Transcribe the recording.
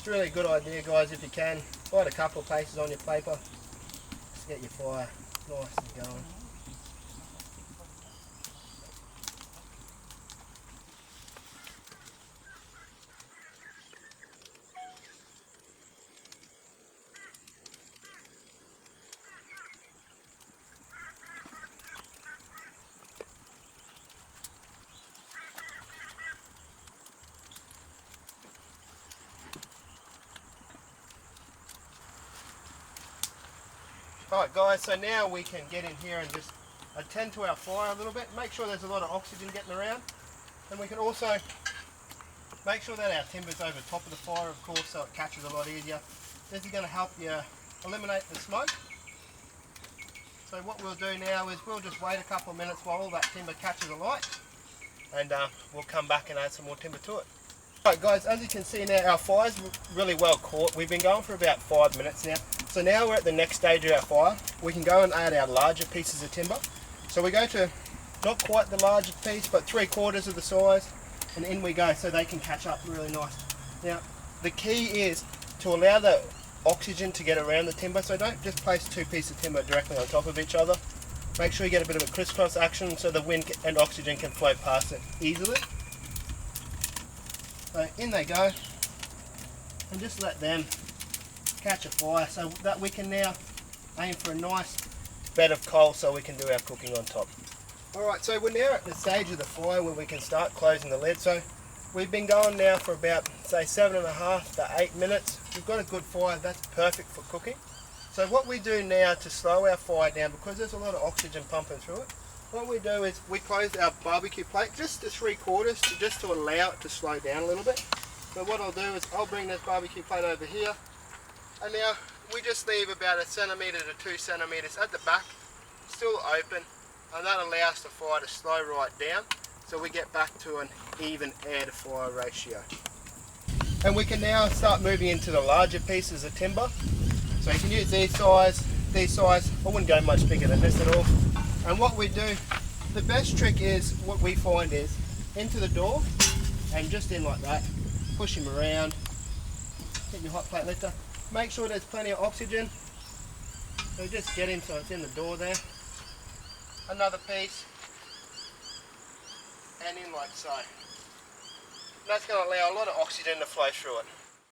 It's really a good idea, guys, if you can. Light a couple of places on your paper. Just get your fire nice and going. Alright guys, so now we can get in here and just attend to our fire a little bit. Make sure there's a lot of oxygen getting around. And we can also make sure that our timber's over top of the fire, of course, so it catches a lot easier. This is going to help you eliminate the smoke. So what we'll do now is we'll just wait a couple of minutes while all that timber catches a light. And we'll come back and add some more timber to it. Alright guys, as you can see now, our fire's really well caught. We've been going for about 5 minutes now. So now we're at the next stage of our fire. We can go and add our larger pieces of timber. So we go to not quite the largest piece, but 3/4 of the size, and in we go so they can catch up really nice. Now, the key is to allow the oxygen to get around the timber, so don't just place 2 pieces of timber directly on top of each other. Make sure you get a bit of a crisscross action so the wind and oxygen can flow past it easily. So in they go, and just let them catch a fire so that we can now aim for a nice bed of coal so we can do our cooking on top. Alright, so we're now at the stage of the fire where we can start closing the lid. So we've been going now for about, say, 7.5 to 8 minutes. We've got a good fire, that's perfect for cooking. So what we do now to slow our fire down, because there's a lot of oxygen pumping through it, what we do is we close our barbecue plate just to 3/4 just to allow it to slow down a little bit. So what I'll do is I'll bring this barbecue plate over here, and now we just leave about 1 centimetre to 2 centimetres at the back, still open, and that allows the fire to slow right down so we get back to an even air to fire ratio. And we can now start moving into the larger pieces of timber. So you can use these size. I wouldn't go much bigger than this at all. And what we do, the best trick is, what we find is, into the door and just in like that, push him around, get your hot plate lifter, make sure there's plenty of oxygen, so just get him so it's in the door there, another piece, and in like so. That's going to allow a lot of oxygen to flow through it.